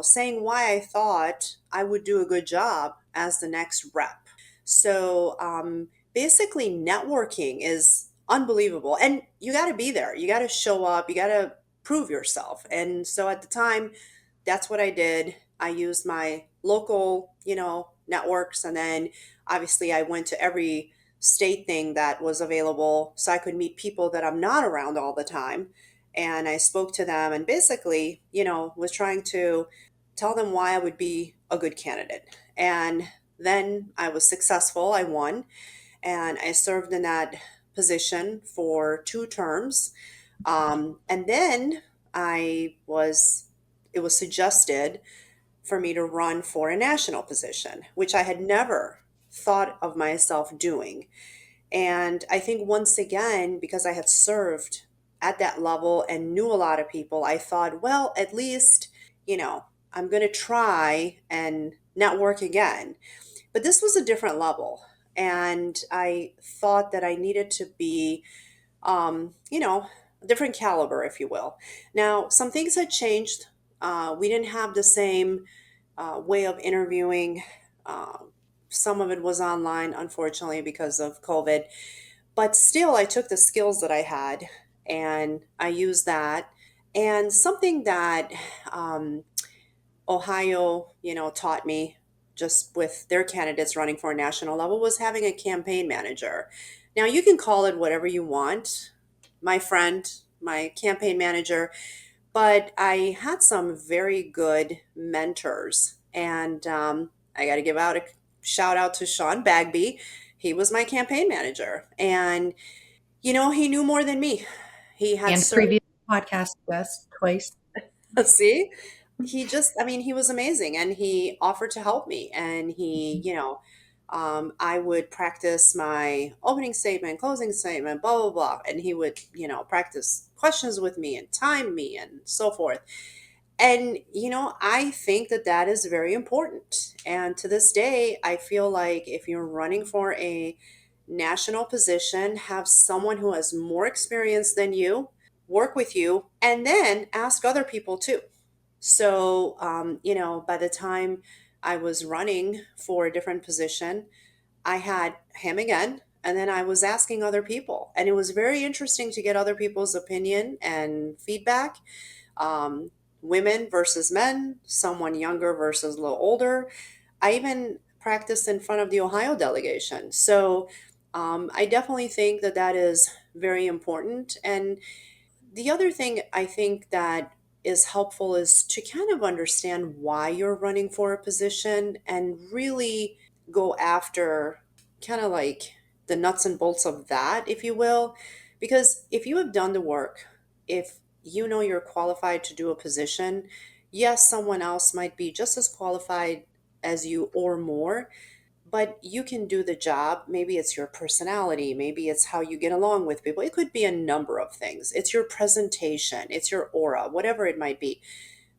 S1: saying why I thought I would do a good job as the next rep. So basically, networking is unbelievable. And you got to be there, you got to show up, you got to prove yourself. And so at the time, that's what I did. I used my local, networks. And then obviously I went to every state thing that was available so I could meet people that I'm not around all the time. And I spoke to them and basically, was trying to tell them why I would be a good candidate. And then I was successful. I won, and I served in that position for 2 terms. And then it was suggested for me to run for a national position, which I had never thought of myself doing. And I think once again, because I had served at that level and knew a lot of people, I thought, well, at least, I'm going to try and network again. But this was a different level. And I thought that I needed to be a different caliber, if you will. Now, some things had changed. We didn't have the same way of interviewing. Uh, some of it was online, unfortunately, because of COVID. But still, I took the skills that I had and I used that. And something that Ohio, taught me just with their candidates running for a national level was having a campaign manager. Now, you can call it whatever you want. My friend, my campaign manager, but I had some very good mentors. And I got to give out a shout out to Sean Bagby. He was my campaign manager. And, he knew more than me. He had
S2: And
S1: served.
S2: previous podcast guest twice.
S1: See, I mean, he was amazing, and he offered to help me. And I would practice my opening statement, closing statement, blah, blah, blah. And he would, practice questions with me and time me and so forth. And, I think that that is very important. And to this day, I feel like if you're running for a national position, have someone who has more experience than you work with you, and then ask other people too. So, by the time I was running for a different position, I had him again. And then I was asking other people. And it was very interesting to get other people's opinion and feedback. Um, Women versus men, someone younger versus a little older. I even practiced in front of the Ohio delegation. So I definitely think that that is very important. And the other thing I think that is helpful is to kind of understand why you're running for a position and really go after kind of like the nuts and bolts of that, if you will. Because if you have done the work, if you know you're qualified to do a position, yes, someone else might be just as qualified as you or more, but you can do the job. Maybe it's your personality, maybe it's how you get along with people. It could be a number of things. It's your presentation, it's your aura, whatever it might be.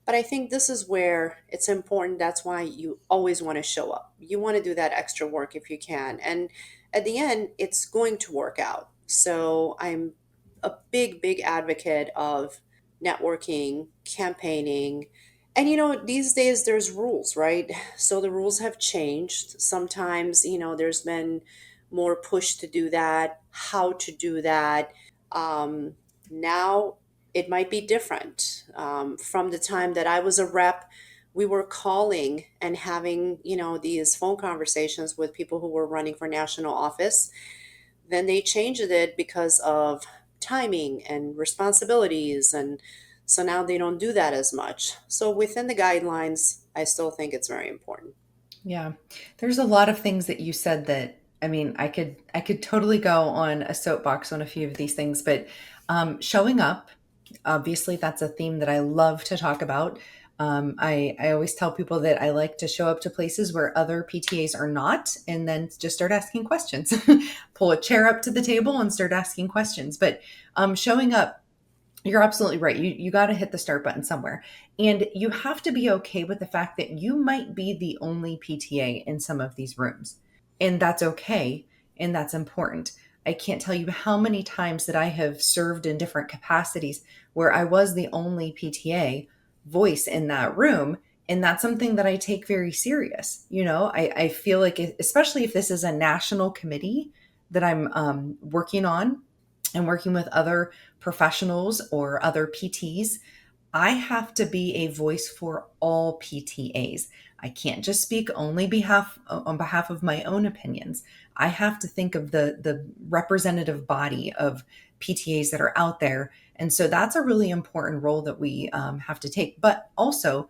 S1: But I think this is where it's important. That's why you always want to show up. You want to do that extra work if you can. And at the end, it's going to work out. So I'm a big, big advocate of networking, campaigning. And these days there's rules, right? So the rules have changed. Sometimes, there's been more push to do that, how to do that. Um, Now it might be different. From the time that I was a rep, we were calling and having, these phone conversations with people who were running for national office. Then they changed it because of timing and responsibilities. And so now they don't do that as much. So within the guidelines, I still think it's very important.
S2: Yeah. There's a lot of things that you said that I could totally go on a soapbox on a few of these things, but showing up, obviously that's a theme that I love to talk about. I always tell people that I like to show up to places where other PTAs are not, and then just start asking questions. Pull a chair up to the table and start asking questions. But showing up, you're absolutely right. You got to hit the start button somewhere. And you have to be okay with the fact that you might be the only PTA in some of these rooms. And that's okay. And that's important. I can't tell you how many times that I have served in different capacities where I was the only PTA voice in that room. And that's something that I take very serious. I feel like, especially if this is a national committee that I'm working on and working with other professionals or other PTs, I have to be a voice for all PTAs. I can't just speak only behalf on behalf of my own opinions. I have to think of the representative body of PTAs that are out there, and so that's a really important role that we have to take. But also,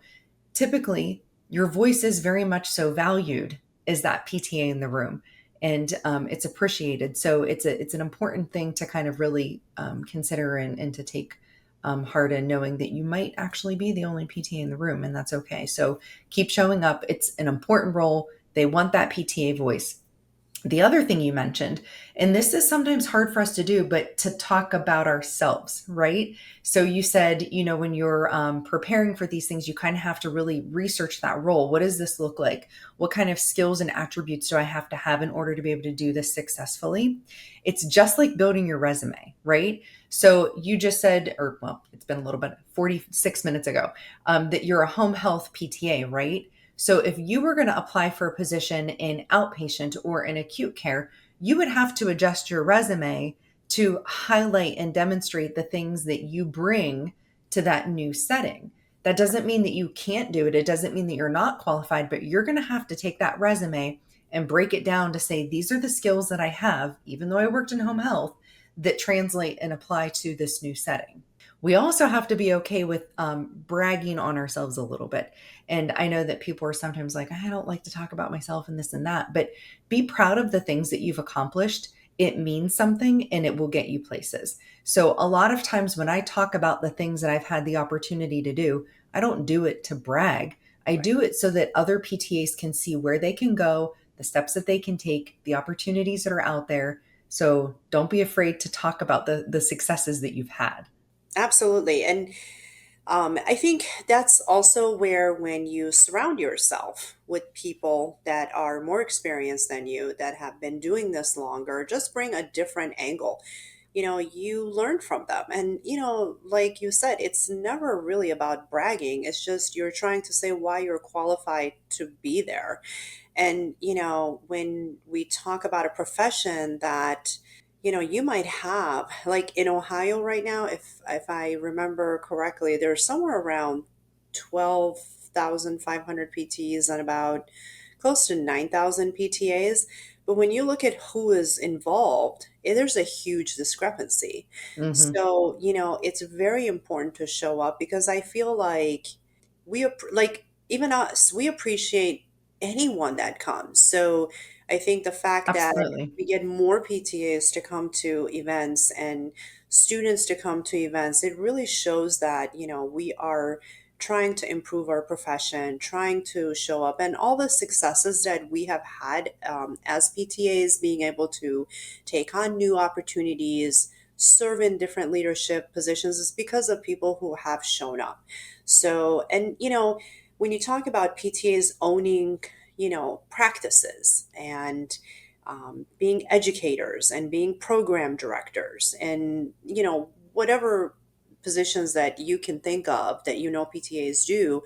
S2: typically your voice is very much so valued as that PTA in the room, and it's appreciated. So it's an important thing to kind of really consider and to take heart in, knowing that you might actually be the only PTA in the room, and that's okay. So keep showing up. It's an important role. They want that PTA voice. The other thing you mentioned, and this is sometimes hard for us to do, but to talk about ourselves, right? So you said, when you're preparing for these things, you kind of have to really research that role. What does this look like? What kind of skills and attributes do I have to have in order to be able to do this successfully? It's just like building your resume, right? So you just said, or well, it's been a little bit, 46 minutes ago, that you're a home health PTA, right? So if you were going to apply for a position in outpatient or in acute care, you would have to adjust your resume to highlight and demonstrate the things that you bring to that new setting. That doesn't mean that you can't do it. It doesn't mean that you're not qualified, but you're going to have to take that resume and break it down to say, these are the skills that I have, even though I worked in home health, that translate and apply to this new setting. We also have to be okay with bragging on ourselves a little bit. And I know that people are sometimes like, I don't like to talk about myself and this and that, but be proud of the things that you've accomplished. It means something and it will get you places. So, a lot of times when I talk about the things that I've had the opportunity to do, I don't do it to brag. I
S1: Right.
S2: do it so that other PTAs can see where they can go, the steps that they can take, the opportunities that are out there. So, don't be afraid to talk about the successes that you've had.
S1: Absolutely. And I think that's also where, when you surround yourself with people that are more experienced than you, that have been doing this longer, just bring a different angle. You learn from them. And, like you said, it's never really about bragging. It's just you're trying to say why you're qualified to be there. And, when we talk about a profession that, you might have, like in Ohio right now, if I remember correctly, there's somewhere around 12,500 PTs and about close to 9,000 PTAs. But when you look at who is involved, there's a huge discrepancy.
S2: Hmm.
S1: So, it's very important to show up, because I feel like like even us, we appreciate anyone that comes. So I think the fact that
S2: Absolutely.
S1: we get more PTAs to come to events and students to come to events, it really shows that, we are trying to improve our profession, trying to show up, and all the successes that we have had as PTAs, being able to take on new opportunities, serve in different leadership positions is because of people who have shown up. So, and when you talk about PTAs owning, practices and being educators and being program directors and, whatever positions that you can think of that PTAs do,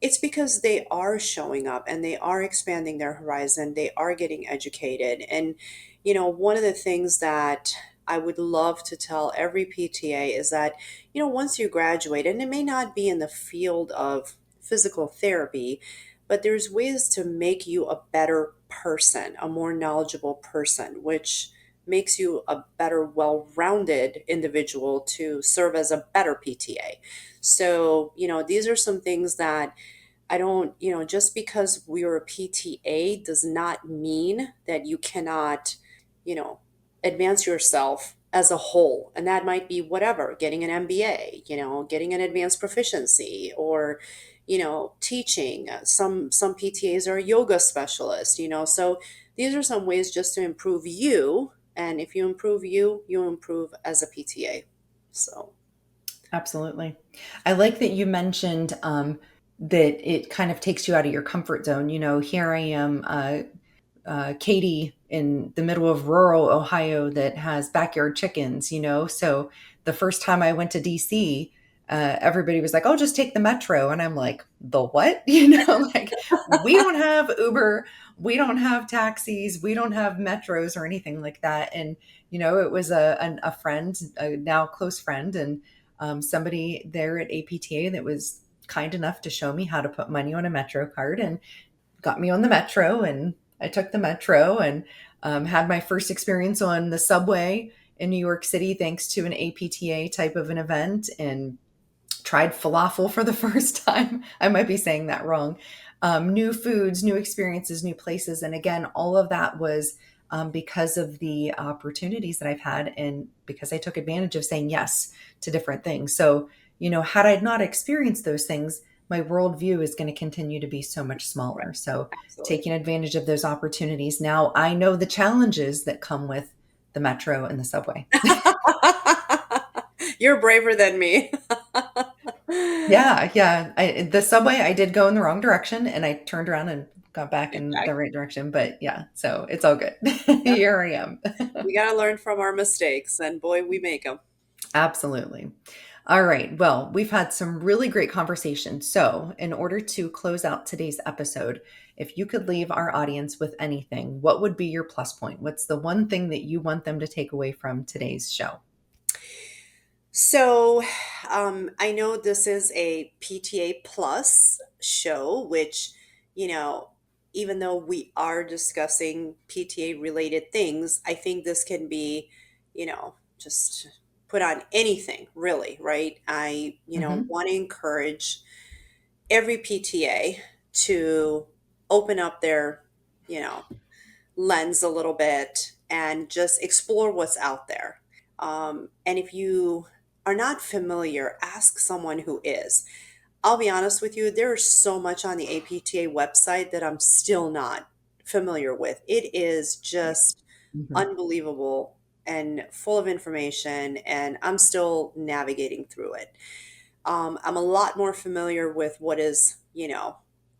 S1: it's because they are showing up and they are expanding their horizon. They are getting educated. And, one of the things that I would love to tell every PTA is that, once you graduate, and it may not be in the field of physical therapy, but there's ways to make you a better person, a more knowledgeable person, which makes you a better, well rounded individual to serve as a better PTA. So, these are some things that I don't, just because we're a PTA does not mean that you cannot, you know, advance yourself as a whole. And that might be whatever, getting an MBA, getting an advanced proficiency or, teaching. Some PTAs are yoga specialists, so these are some ways just to improve you. And if you improve you, you improve as a PTA. So,
S2: Absolutely. I like that you mentioned that it kind of takes you out of your comfort zone. Here I am, Katie in the middle of rural Ohio that has backyard chickens, So the first time I went to DC, everybody was like, oh, just take the metro. And I'm like, the what? Like we don't have Uber, we don't have taxis, we don't have metros or anything like that. And, it was a friend, a now close friend, and somebody there at APTA that was kind enough to show me how to put money on a metro card and got me on the metro, and I took the metro and had my first experience on the subway in New York City thanks to an APTA type of an event, and tried falafel for the first time. I might be saying that wrong. New foods, new experiences, new places. And again, all of that was because of the opportunities that I've had and because I took advantage of saying yes to different things. So, had I not experienced those things, my worldview is going to continue to be so much
S1: right,
S2: smaller. So,
S1: absolutely.
S2: taking advantage of those opportunities. Now I know the challenges that come with the metro and the subway.
S1: You're braver than me.
S2: Yeah, yeah. The subway, I did go in the wrong direction and I turned around and got back in the
S1: Exactly.
S2: right direction. But yeah, so it's all good.
S1: Yep.
S2: Here I am.
S1: We got to learn from our mistakes, and boy, we make them.
S2: Absolutely. All right. Well, we've had some really great conversations. So, in order to close out today's episode, if you could leave our audience with anything, what would be your plus point? What's the one thing that you want them to take away from today's show?
S1: So, I know this is a PTA Plus show, which, you know, even though we are discussing PTA related things, I think this can be, just put on anything really, right? I,
S2: Hmm.
S1: want to encourage every PTA to open up their, you know, lens a little bit and just explore what's out there. And if you are not familiar, ask someone who is. I'll be honest with you, there's so much on the APTA website that I'm still not familiar with. It is
S2: Right.
S1: just
S2: Hmm.
S1: unbelievable and full of information, and I'm still navigating through it. I'm a lot more familiar with what is,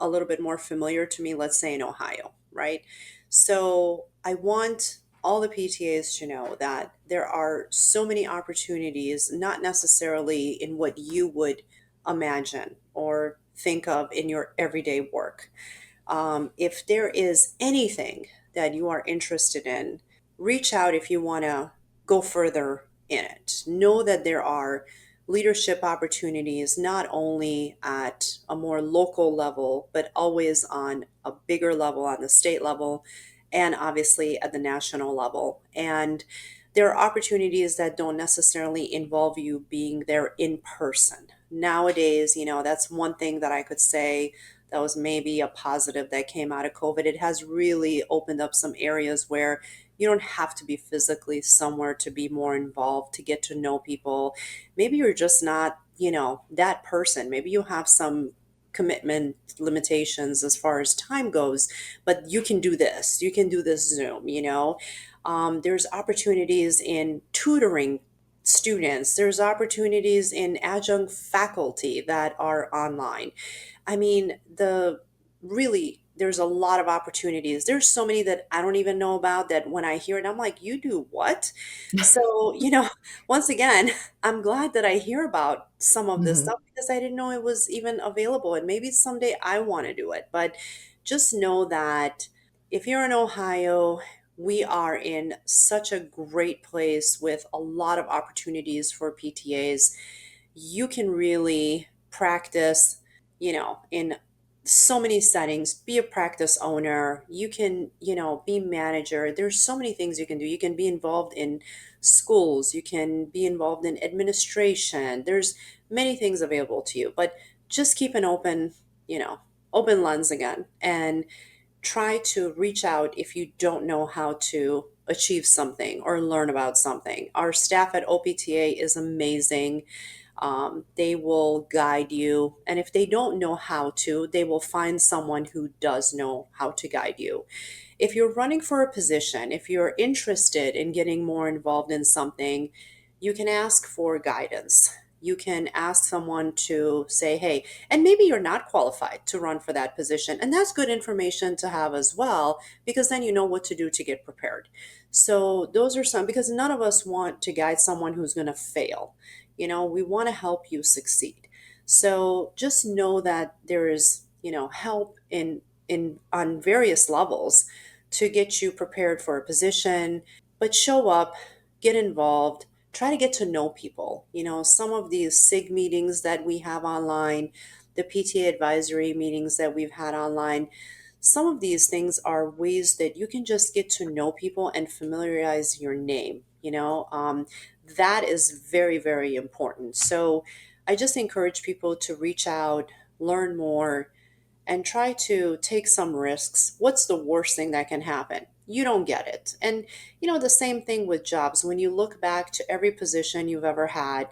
S1: a little bit more familiar to me, let's say in Ohio, right? So I want all the PTAs to know that there are so many opportunities, not necessarily in what you would imagine or think of in your everyday work. If there is anything that you are interested in, reach out if you want to go further in it. Know that there are leadership opportunities not only at a more local level, but always on a bigger level, on the state level, and obviously at the national level. And there are opportunities that don't necessarily involve you being there in person. Nowadays, that's one thing that I could say that was maybe a positive that came out of COVID. It has really opened up some areas where you don't have to be physically somewhere to be more involved, to get to know people. Maybe you're just not, that person. Maybe you have some commitment limitations as far as time goes, but you can do this. You can do this Zoom, there's opportunities in tutoring students. There's opportunities in adjunct faculty that are online. I mean, there's a lot of opportunities. There's so many that I don't even know about that when I hear it, I'm like, you do what? So, once again, I'm glad that I hear about some of this
S2: Mhm.
S1: stuff because I didn't know it was even available. And maybe someday I want to do it. But just know that if you're in Ohio, we are in such a great place with a lot of opportunities for PTAs. You can really practice, in so many settings, be a practice owner. You can, be manager. There's so many things you can do. You can be involved in schools. You can be involved in administration. There's many things available to you, but just keep an you know, open lens again and try to reach out if you don't know how to achieve something or learn about something. Our staff at OPTA is amazing. They will guide you. And if they don't know how to, they will find someone who does know how to guide you. If you're running for a position, if you're interested in getting more involved in something, you can ask for guidance. You can ask someone to say, hey, and maybe you're not qualified to run for that position. And that's good information to have as well, because then you know what to do to get prepared. So, those are some, because none of us want to guide someone who's going to fail. We want to help you succeed. So, just know that there is, help in on various levels to get you prepared for a position, but show up, get involved, try to get to know people. Some of these SIG meetings that we have online, the PTA advisory meetings that we've had online, some of these things are ways that you can just get to know people and familiarize your name. That is very, very important. So I just encourage people to reach out, learn more, and try to take some risks. What's the worst thing that can happen? You don't get it. And, the same thing with jobs. When you look back to every position you've ever had,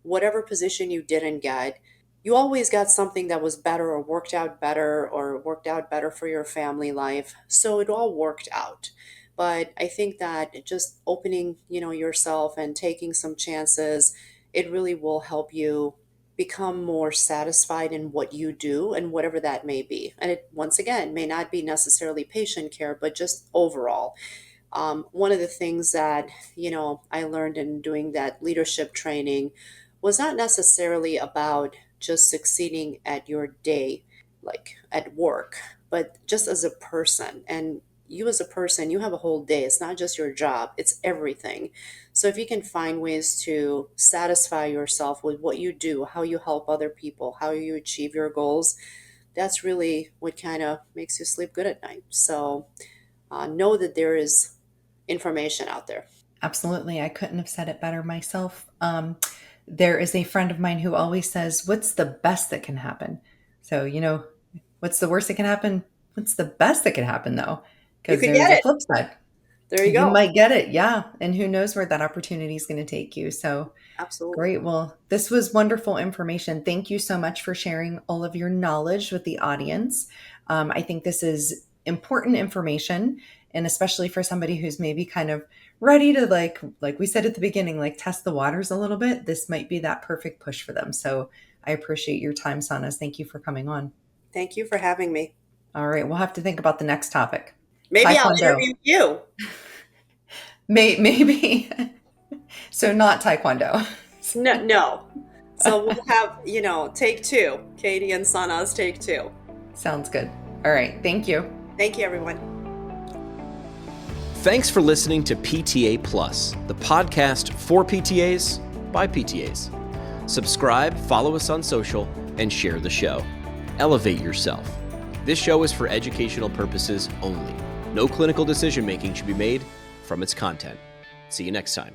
S1: whatever position you didn't get, you always got something that was better or worked out better for your family life. So it all worked out. But I think that just opening, yourself and taking some chances, it really will help you become more satisfied in what you do and whatever that may be. And it, once again, may not be necessarily patient care, but just overall. One of the things that, I learned in doing that leadership training was not necessarily about just succeeding at your day, like at work, but just as a person. And you as a person, you have a whole day. It's not just your job, it's everything. So if you can find ways to satisfy yourself with what you do, how you help other people, how you achieve your goals, that's really what kind of makes you sleep good at night. So know that there is information out there.
S2: Absolutely. I couldn't have said it better myself. There is a friend of mine who always says, what's the best that can happen? So, what's the worst that can happen? What's the best that can happen, though?
S1: You
S2: Because
S1: could
S2: there's
S1: get
S2: a
S1: it.
S2: flip side.
S1: There you
S2: You
S1: go.
S2: might get it. Yeah. And who knows where that opportunity is going to take you. So,
S1: Absolutely.
S2: great. Well, this was wonderful information. Thank you so much for sharing all of your knowledge with the audience. I think this is important information, and especially for somebody who's maybe kind of ready to like we said at the beginning, like test the waters a little bit. This might be that perfect push for them. So I appreciate your time, Sanas. Thank you for coming on.
S1: Thank you for having me.
S2: All right, we'll have to think about the next topic.
S1: Maybe I'll
S2: Taekwondo.
S1: interview you.
S2: Maybe. So not Taekwondo.
S1: No, no. So we'll have, take two. Katie and Sanaz take two.
S2: Sounds good. All right. Thank you.
S1: Thank you, everyone.
S3: Thanks for listening to PTA Plus, the podcast for PTAs by PTAs. Subscribe, follow us on social, and share the show. Elevate yourself. This show is for educational purposes only. No clinical decision making should be made from its content. See you next time.